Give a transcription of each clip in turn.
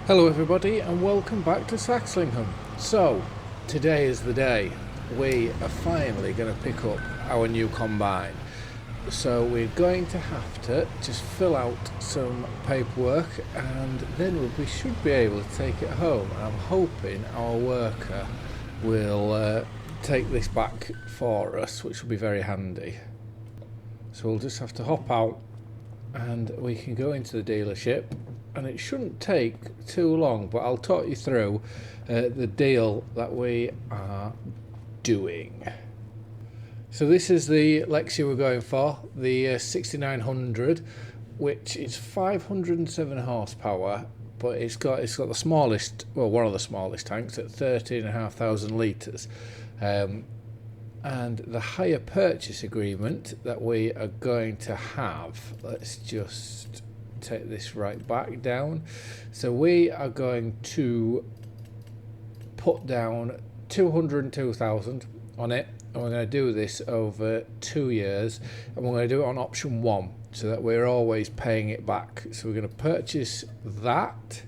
Hello everybody and welcome back to Saxlingham. So, today is the day. We are finally going to pick up our new combine. So we're going to have to just fill out some paperwork and then we should be able to take it home. I'm hoping our worker will take this back for us, which will be very handy. So we'll just have to hop out and we can go into the dealership, and it shouldn't take too long, but I'll talk you through the deal that we are doing. So this is the Lexia we're going for, the 6900, which is 507 horsepower, but it's got the smallest, well, one of the smallest tanks at 13,500 litres. And the hire purchase agreement that we are going to have, let's just take this right back down. So we are going to put down 202,000 on it, and we're going to do this over 2 years, and we're going to do it on option 1 so that we're always paying it back. So we're going to purchase that,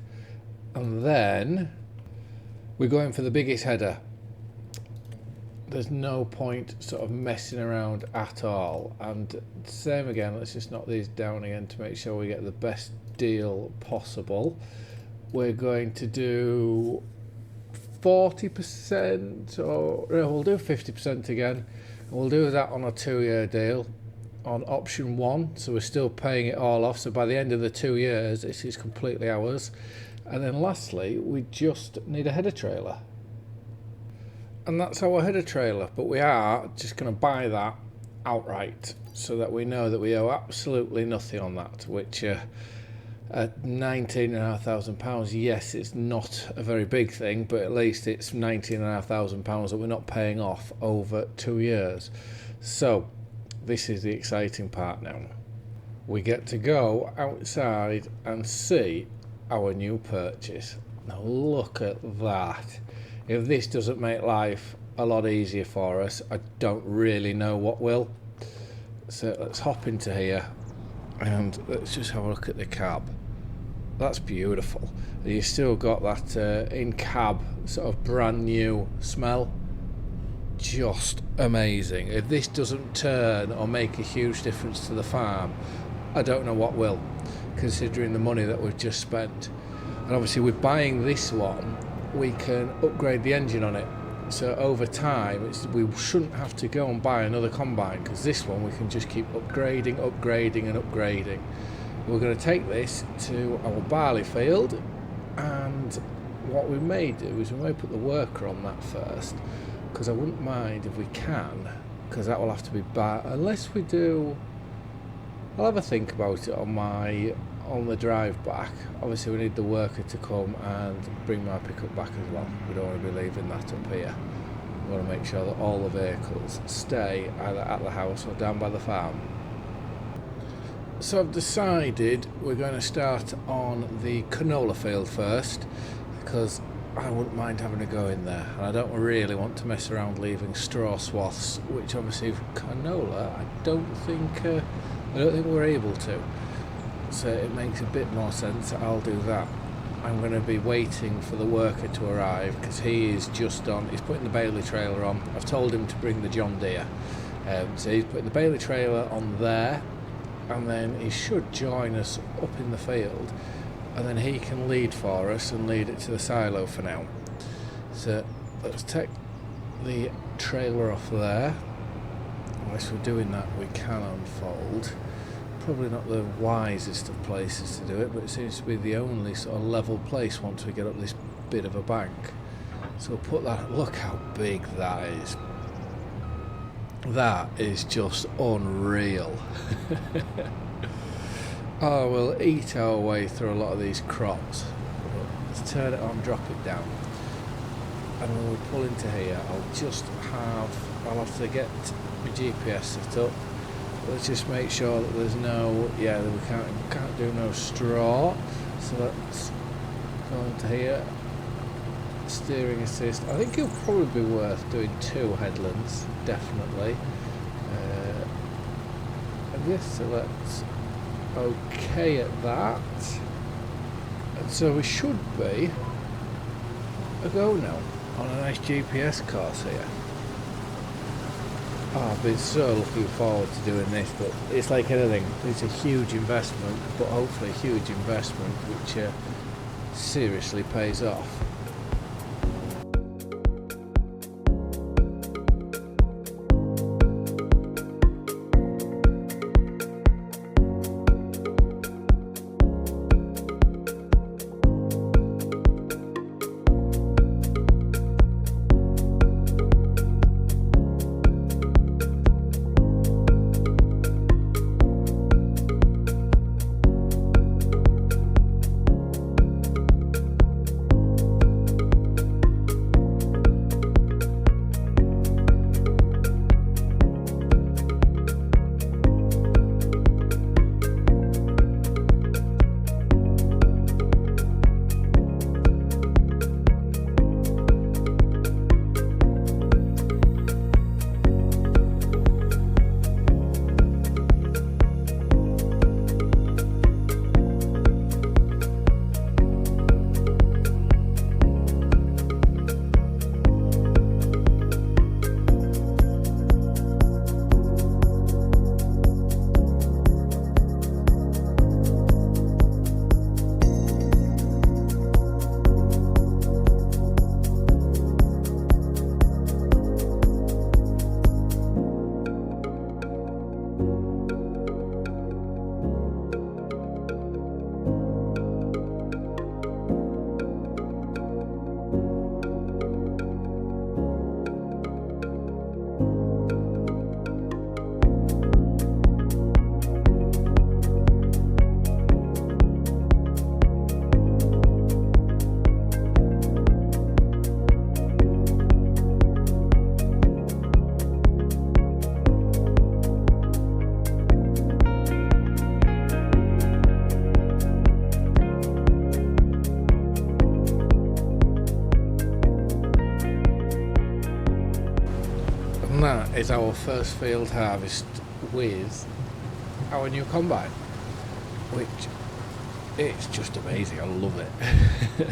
and then we're going for the biggest header. There's no point sort of messing around at all. And same again, let's just knock these down again to make sure we get the best deal possible. We're going to do 40%, or no, we'll do 50% again, and we'll do that on a 2-year deal on option 1, so we're still paying it all off. So by the end of the 2 years, this is completely ours. And then lastly, we just need a header trailer. And that's our header trailer, but we are just going to buy that outright so that we know that we owe absolutely nothing on that, which at £19,500, yes, it's not a very big thing, but at least it's £19,500 that we're not paying off over 2 years. So this is the exciting part now. We get to go outside and see our new purchase. Now look at that. If this doesn't make life a lot easier for us, I don't really know what will. So let's hop into here and let's just have a look at the cab. That's beautiful. You still got that in-cab sort of brand new smell. Just amazing. If this doesn't turn or make a huge difference to the farm, I don't know what will, considering the money that we've just spent. And obviously with buying this one, we can upgrade the engine on it, so over time we shouldn't have to go and buy another combine, because this one we can just keep upgrading and upgrading. We're going to take this to our barley field, and what we may do is we may put the worker on that first, because I wouldn't mind if we can, because that will have to be unless we do. I'll have a think about it on the drive back. Obviously we need the worker to come and bring my pickup back as well. We don't want to be leaving that up here. We want to make sure that all the vehicles stay either at the house or down by the farm. So I've decided we're going to start on the canola field first, because I wouldn't mind having a go in there, and I don't really want to mess around leaving straw swaths, which obviously with canola I don't think we're able to. So it makes a bit more sense. I'll do that. I'm going to be waiting for the worker to arrive, because he is just on. He's putting the Bailey trailer on. I've told him to bring the John Deere. So he's putting the Bailey trailer on there, and then he should join us up in the field, and then he can lead for us and lead it to the silo for now. So let's take the trailer off there. Whilst we're doing that, we can unfold. Probably not the wisest of places to do it, but it seems to be the only sort of level place once we get up this bit of a bank. So we'll put that. Look how big that is. That is just unreal. Oh, we'll eat our way through a lot of these crops. Let's turn it on, drop it down, and when we pull into here, I'll have to get my GPS set up. Let's just make sure that there's no, we can't do no straw. So let's go into here. Steering assist. I think it'll probably be worth doing 2 headlands, definitely. And yes, so let's okay at that. So we should be a go now on a nice GPS course here. Oh, I've been so looking forward to doing this, but it's like anything, it's a huge investment, but hopefully a huge investment which seriously pays off. And that is our first field harvest with our new combine, which it's just amazing. I love it.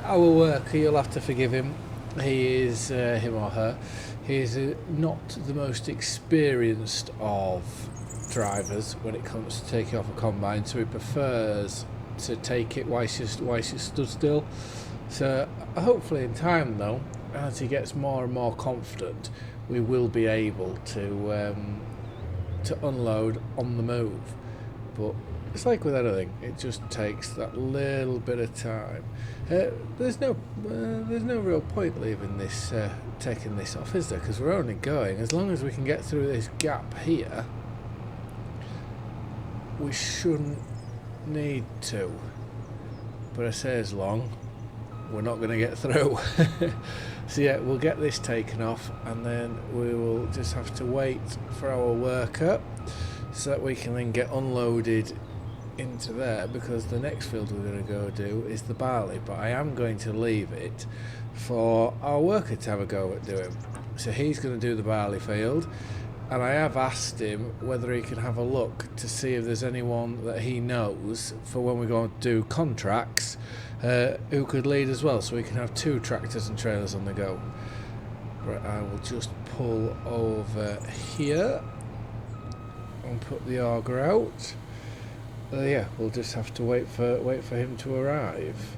Our worker, you'll have to forgive him. He is him or her. He is not the most experienced of drivers when it comes to taking off a combine, so he prefers to take it whilst you stood still. So hopefully in time though, as he gets more and more confident, we will be able to unload on the move. But it's like with anything, it just takes that little bit of time. There's no real point leaving this, taking this off, is there? Because we're only going, as long as we can get through this gap here, we shouldn't need to. But I say as long, we're not going to get through. So yeah, we'll get this taken off, and then we will just have to wait for our worker so that we can then get unloaded into there, because the next field we're going to go do is the barley, but I am going to leave it for our worker to have a go at doing. So he's going to do the barley field, and I have asked him whether he can have a look to see if there's anyone that he knows for when we go and do contracts who could lead as well, so we can have 2 tractors and trailers on the go. Right, I will just pull over here and put the auger out. Yeah, we'll just have to wait for him to arrive.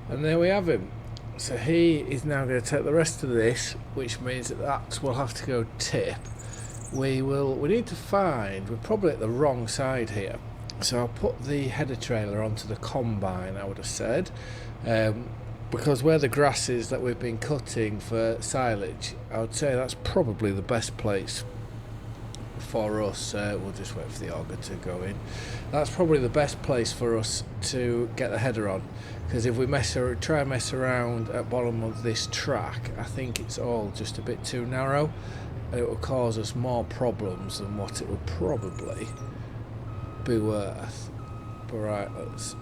And there we have him. So he is now going to take the rest of this, which means that will have to go tip. We need to find, we're probably at the wrong side here. So I'll put the header trailer onto the combine, I would have said, because where the grass is that we've been cutting for silage, I would say that's probably the best place for us. We'll just wait for the auger to go in. That's probably the best place for us to get the header on, because if we try and mess around at bottom of this track, I think it's all just a bit too narrow, and it will cause us more problems than what it would probably be worth. But right, let's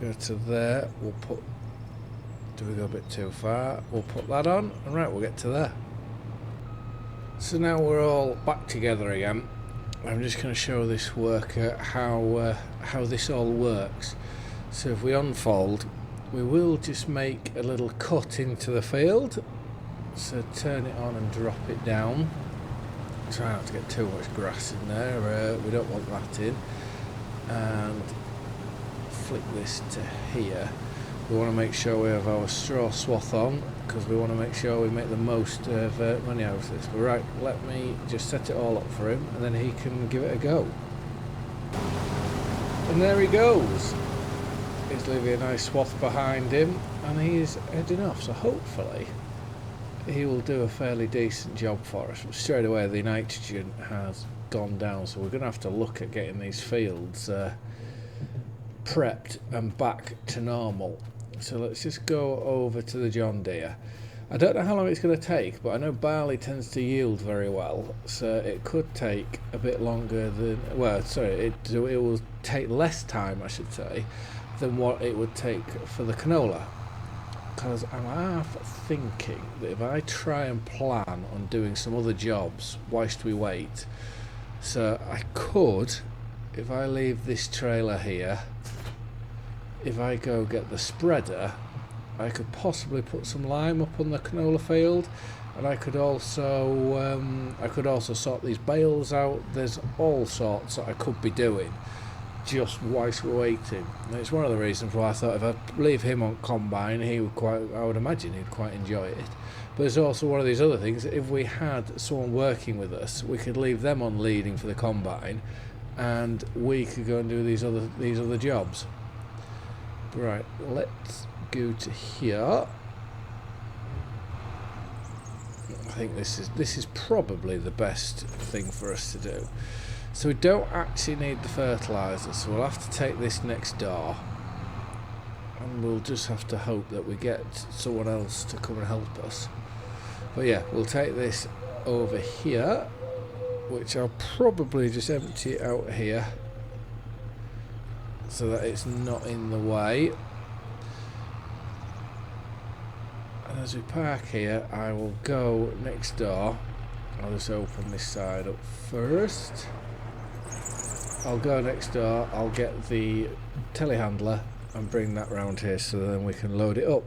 go to there. We'll put, do we go a bit too far? We'll put that on, and right, we'll get to there. So now we're all back together again. I'm just going to show this worker how this all works. So if we unfold, we will just make a little cut into the field. So turn it on and drop it down. Try not to get too much grass in there, we don't want that in. And flick this to here. We want to make sure we have our straw swath on, because we want to make sure we make the most of money out of this. But right, let me just set it all up for him, and then he can give it a go. And there he goes. He's leaving a nice swath behind him, and he's heading off. So hopefully he will do a fairly decent job for us. But straight away the nitrogen has gone down, so we're going to have to look at getting these fields prepped and back to normal. So let's just go over to the John Deere. I don't know how long it's going to take, but I know barley tends to yield very well, so it could take a bit longer than, well, sorry, it will take less time, I should say, than what it would take for the canola. Because I'm half thinking that if I try and plan on doing some other jobs whilst we wait, so I could, if I leave this trailer here, if I go get the spreader, I could possibly put some lime up on the canola field, and I could also sort these bales out. There's all sorts that I could be doing just whilst we're waiting. And it's one of the reasons why I thought if I leave him on combine, he would I would imagine he'd quite enjoy it. But it's also one of these other things, if we had someone working with us, we could leave them on leading for the combine, and we could go and do these other jobs. Right, let's go to here. I think this is probably the best thing for us to do. So we don't actually need the fertiliser, so we'll have to take this next door, and we'll just have to hope that we get someone else to come and help us. But yeah, we'll take this over here, which I'll probably just empty it out here so that it's not in the way. And as we park here, I will go next door. I'll just open this side up first. I'll go next door, I'll get the telehandler and bring that round here so then we can load it up.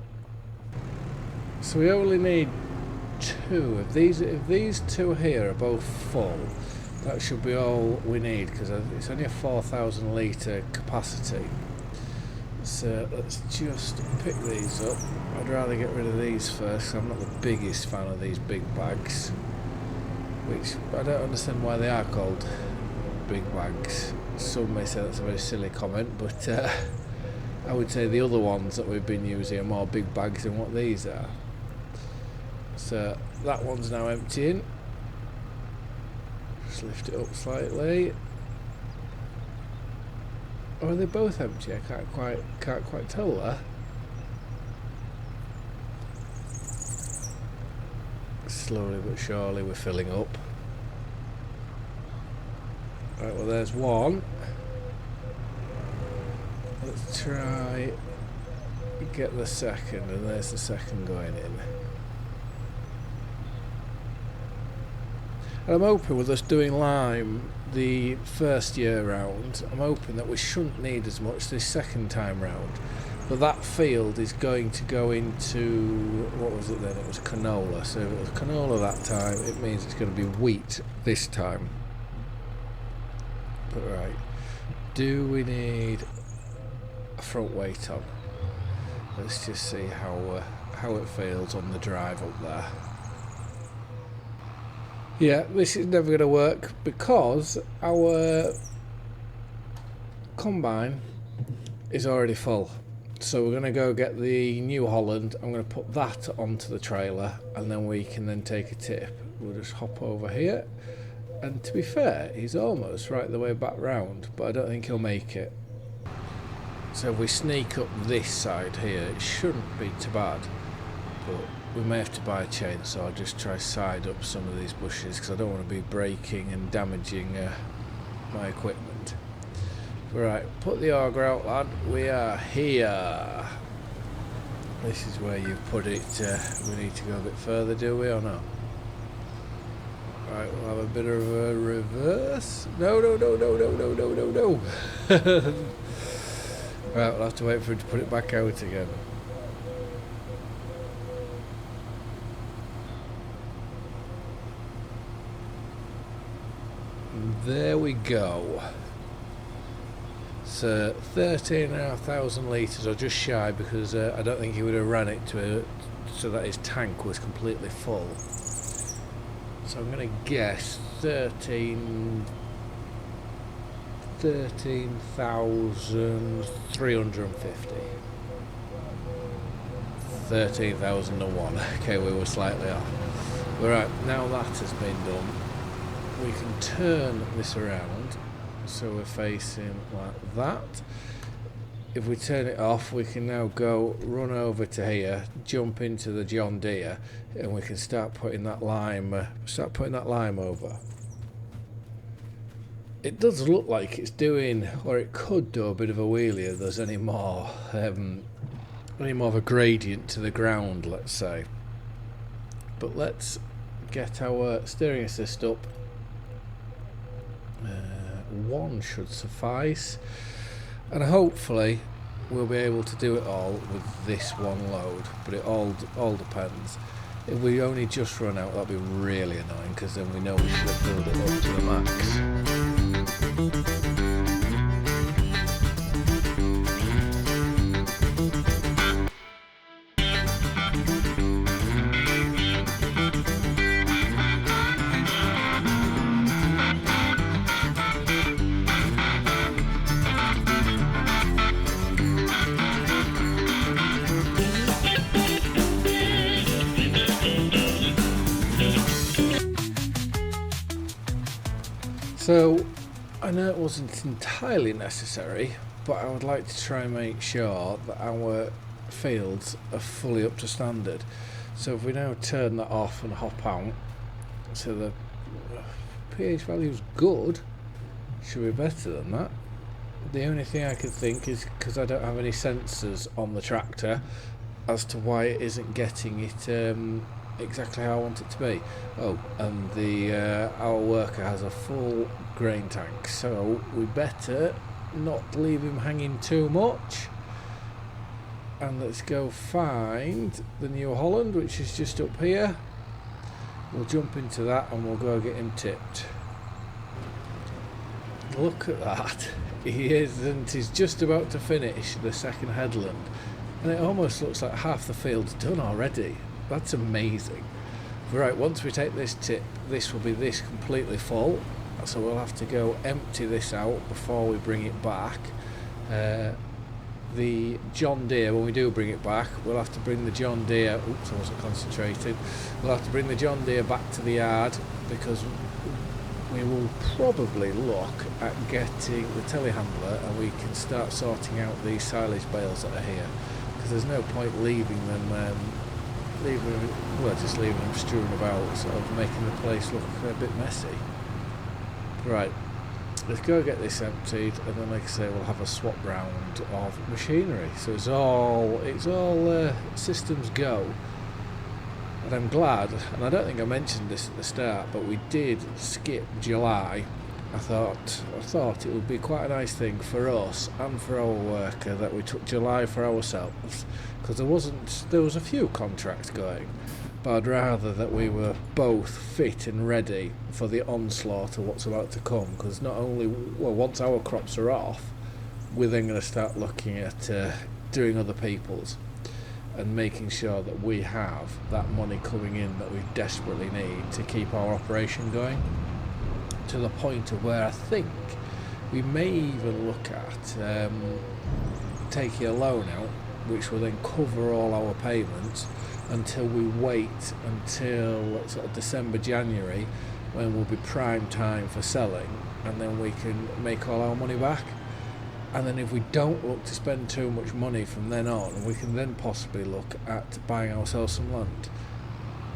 So we only need two. If these two here are both full, that should be all we need, because it's only a 4,000 litre capacity. So let's just pick these up. I'd rather get rid of these first, 'cause I'm not the biggest fan of these big bags, which I don't understand why they are called big bags. Some may say that's a very silly comment, but I would say the other ones that we've been using are more big bags than what these are. So that one's now emptying. Just lift it up slightly. Or are they both empty? I can't quite tell there. Slowly but surely we're filling up. Right, well there's one. Let's try get the second, and there's the second going in. And I'm hoping with us doing lime the first year round, I'm hoping that we shouldn't need as much this second time round. But that field is going to go into, what was it then? It was canola. So if it was canola that time, it means it's going to be wheat this time. But right, do we need a front weight on? Let's just see how it feels on the drive up there. Yeah, this is never going to work because our combine is already full. So we're going to go get the New Holland. I'm going to put that onto the trailer, and then we can then take a tip. We'll just hop over here. And to be fair, he's almost right the way back round, but I don't think he'll make it. So if we sneak up this side here, it shouldn't be too bad. But we may have to buy a chainsaw. I'll just try side up some of these bushes because I don't want to be breaking and damaging my equipment. Right, put the auger out, lad. We are here. This is where you put it. We need to go a bit further, do we, or not? Right, we'll have a bit of a reverse. No. Right, we'll have to wait for him to put it back out again. And there we go. So 13,500 litres, or just shy, because I don't think he would have ran it to so that his tank was completely full. So I'm going to guess 13,350. 13,001. Okay, we were slightly off. Right, now that has been done, we can turn this around so we're facing like that. If we turn it off, we can now go run over to here, jump into the John Deere, and we can start putting that lime over. It does look like it's doing, or it could do, a bit of a wheelie if there's any more of a gradient to the ground, let's say. But let's get our steering assist up. One should suffice, and hopefully we'll be able to do it all with this one load, but it all depends. If we only just run out, that'll be really annoying, because then we know we should have filled it up to the max. So, I know it wasn't entirely necessary, but I would like to try and make sure that our fields are fully up to standard. So if we now turn that off and hop out, so the pH value is good, should be better than that. The only thing I could think is, because I don't have any sensors on the tractor, as to why it isn't getting it exactly how I want it to be. Oh, and our worker has a full grain tank, so we better not leave him hanging too much. And let's go find the New Holland, which is just up here. We'll jump into that and we'll go get him tipped. Look at that. He's just about to finish the second headland, and it almost looks like half the field's done already. That's amazing. Right, once we take this tip, this will be completely full, so we'll have to go empty this out before we bring it back. The John Deere, when we do bring it back, we'll have to bring the John Deere, oops, I wasn't concentrating, we'll have to bring the John Deere back to the yard, because we will probably look at getting the telehandler and we can start sorting out these silage bales that are here, because there's no point leaving them just leaving them strewn about, sort of making the place look a bit messy. Right, let's go get this emptied, and then, like I say, we'll have a swap round of machinery. So it's all systems go. And I'm glad, and I don't think I mentioned this at the start, but we did skip July. I thought it would be quite a nice thing for us and for our worker that we took July for ourselves, because there was a few contracts going, but I'd rather that we were both fit and ready for the onslaught of what's about to come, because once our crops are off, we're then going to start looking at doing other people's and making sure that we have that money coming in that we desperately need to keep our operation going, to the point of where I think we may even look at taking a loan out, which will then cover all our payments until we wait until sort of December, January, when will be prime time for selling, and then we can make all our money back. And then if we don't look to spend too much money from then on, we can then possibly look at buying ourselves some land.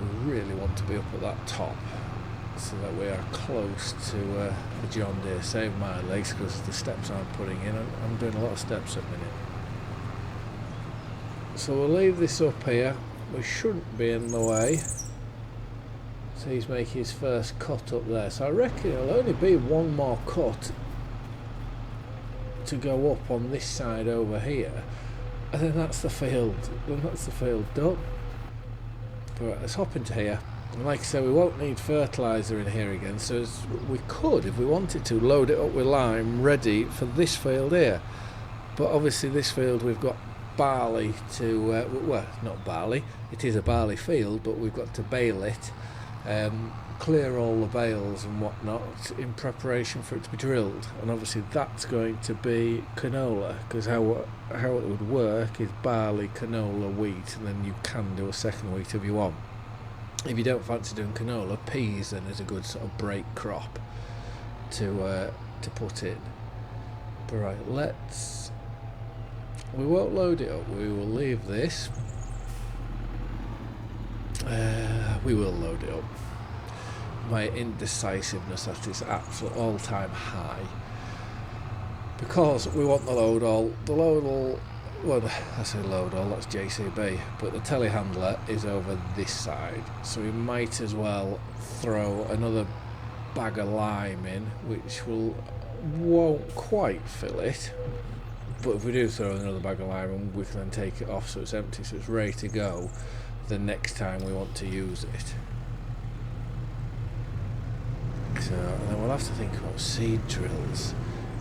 We really want to be up at that top, so that we are close to the John Deere. Save my legs, because the steps I'm putting in, I'm doing a lot of steps at the minute. So we'll leave this up here. We shouldn't be in the way. So he's making his first cut up there. So I reckon it'll only be one more cut to go up on this side over here, and then that's the field. Then that's the field done. But right, let's hop into here. And like I said, we won't need fertiliser in here again, so we could, if we wanted to, load it up with lime ready for this field here. But obviously this field we've got barley to, well, not barley, it is a barley field, but we've got to bale it, clear all the bales and whatnot in preparation for it to be drilled. And obviously that's going to be canola, because how it would work is barley, canola, wheat, and then you can do a second wheat if you want. If you don't fancy doing canola, peas then is a good sort of break crop to put in. But right, we won't load it up, we will leave this. We will load it up. My indecisiveness at its absolute all-time high, because we want the load all. Well, I say load all, that's JCB, but the telehandler is over this side, so we might as well throw another bag of lime in, which won't quite fill it, but if we do throw another bag of lime in, we can then take it off so it's empty, so it's ready to go the next time we want to use it. So, and then we'll have to think about seed drills.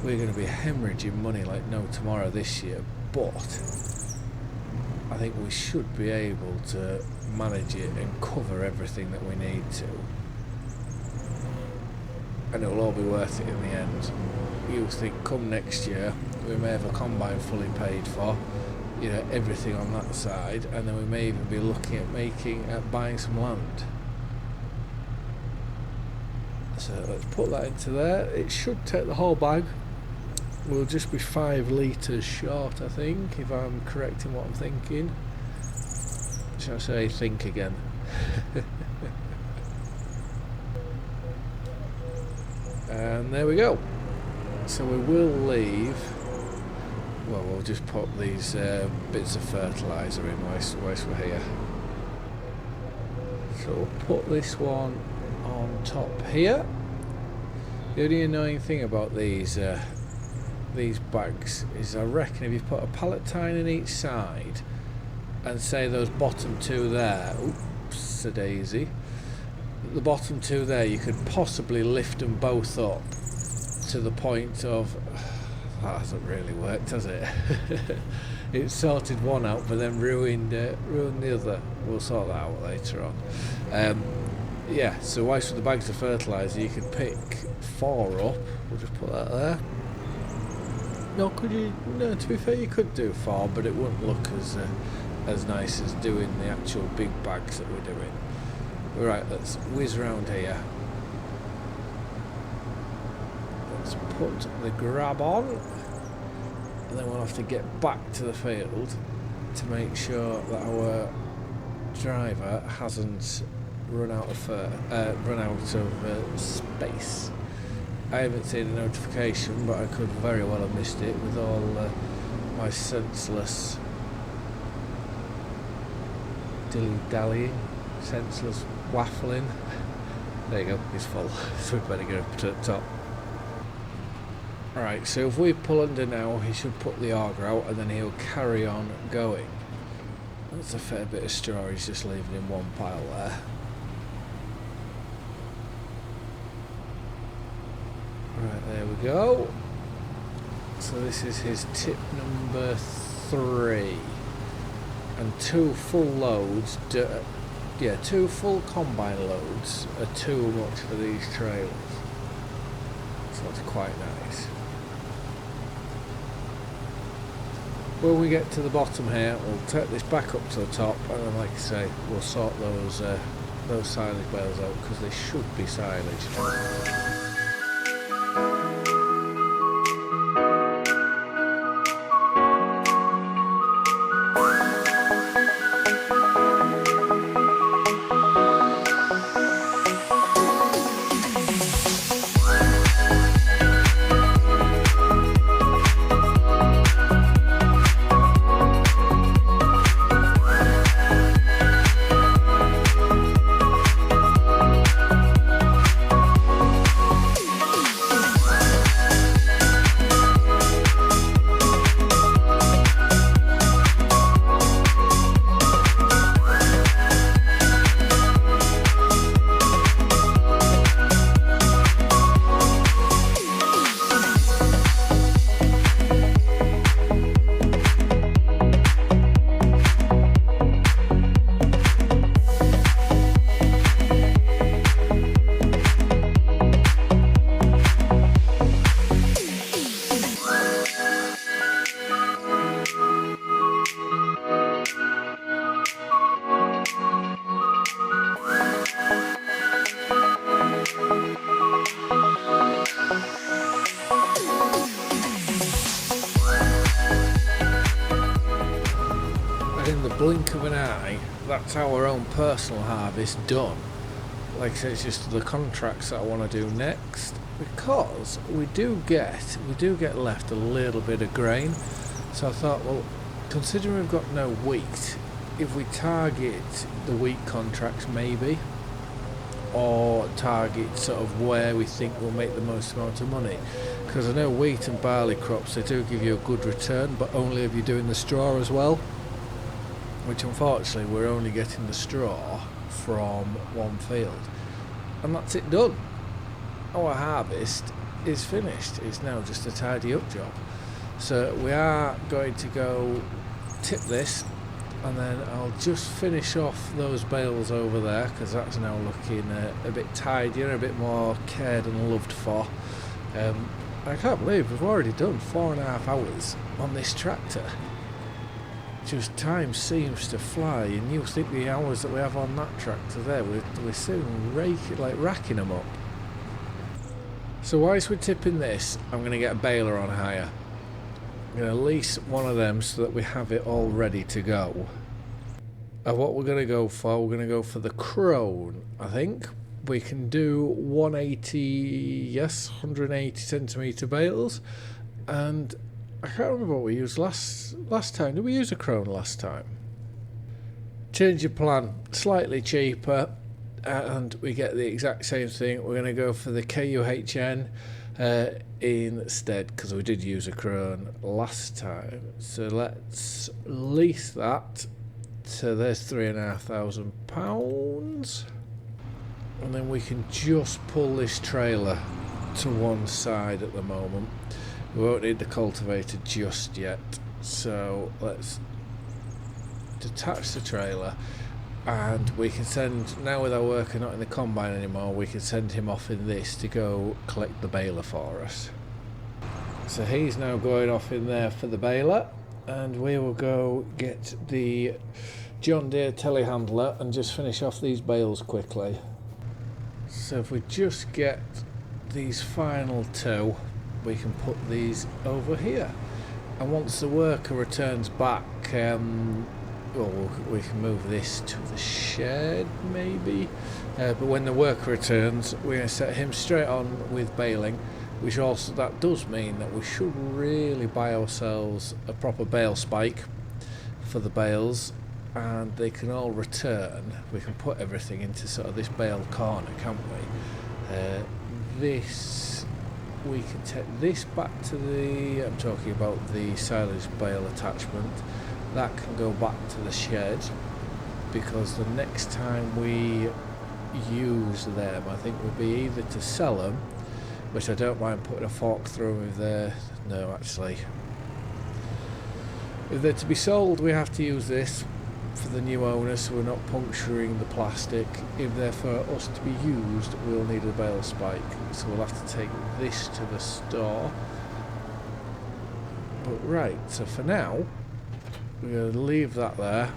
We're going to be hemorrhaging money like no tomorrow this year, but I think we should be able to manage it and cover everything that we need to, and it'll all be worth it in the end. You think come next year we may have a combine fully paid for, you know, everything on that side, and then we may even be looking at buying some land. So let's put that into there. It should take the whole bag. We'll just be 5 litres short, I think, if I'm correct in what I'm thinking. Shall I say think again? And there we go. So we will leave, well, we'll just put these bits of fertiliser in whilst we're here. So we'll put this one on top here. The only annoying thing about these bags is, I reckon if you put a pallet tine in each side and say those bottom two there, oops a daisy, the bottom two there, you could possibly lift them both up to the point of, that hasn't really worked, has it? It sorted one out but then ruined the other. We'll sort that out later on. Yeah, so whilst with the bags of fertiliser you could pick 4 up. We'll just put that there. No, to be fair you could do 4, but it wouldn't look as nice as doing the actual big bags that we're doing. Right, let's whiz around here. Let's put the grab on, and then we'll have to get back to the field to make sure that our driver hasn't run out of space. I haven't seen a notification, but I could very well have missed it with all my senseless dilly-dallying, senseless waffling. There you go, he's full, so we better get up to the top. Alright, so if we pull under now, he should put the auger out and then he'll carry on going. That's a fair bit of straw he's just leaving in one pile there. Right, there we go. So this is his tip number 3. And 2 full loads, 2 full combine loads are too much for these trailers. So that's quite nice. When we get to the bottom here, we'll take this back up to the top, and then, like I say, we'll sort those silage bales out, because they should be silage. within the blink of an eye, that's our own personal harvest done. Like I said, it's just the contracts that I want to do next, because we do get left a little bit of grain. So I thought, well, considering we've got no wheat, if we target the wheat contracts maybe, or target sort of where we think we'll make the most amount of money, because I know wheat and barley crops, they do give you a good return, but only if you're doing the straw as well, which unfortunately we're only getting the straw from one field, and that's it done. Our harvest is finished. It's now just a tidy up job. So we are going to go tip this, and then I'll just finish off those bales over there, because that's now looking a bit tidier, a bit more cared and loved for. I can't believe we've already done 4.5 hours on this tractor. Just time seems to fly, and you think the hours that we have on that tractor there, we're soon racking them up. So whilst we're tipping this, I'm going to get a baler on hire. I'm going to lease one of them so that we have it all ready to go. And what we're going to go for, we're going to go for the Crone, I think. We can do 180 centimetre bales, and I can't remember what we used last time. Did we use a Crone last time? Change your plan, slightly cheaper, and we get the exact same thing. We're going to go for the KUHN instead, because we did use a Crone last time. So let's lease that. So there's £3,500, and then we can just pull this trailer to one side at the moment. We won't need the cultivator just yet, so let's detach the trailer, and we can send, now with our worker not in the combine anymore, we can send him off in this to go collect the baler for us. So he's now going off in there for the baler, and we will go get the John Deere telehandler and just finish off these bales quickly. So if we just get these final two, we can put these over here, and once the worker returns back, well, we can move this to the shed maybe, but when the worker returns, we're going to set him straight on with baling, which also, that does mean that we should really buy ourselves a proper bale spike for the bales, and they can all return. We can put everything into sort of this bale corner, can't we? This, we can take this back to the, I'm talking about the silage bale attachment, that can go back to the shed, because the next time we use them, I think would be either to sell them, which I don't mind putting a fork through them if they're, no actually, if they're to be sold we have to use this for the new owner, so we're not puncturing the plastic. If they're for us to be used, we'll need a bale spike, so we'll have to take this to the store. But right, so for now we're going to leave that there,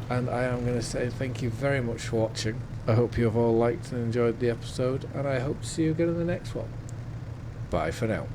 and I am going to say thank you very much for watching. I hope you have all liked and enjoyed the episode, and I hope to see you again in the next one. Bye for now.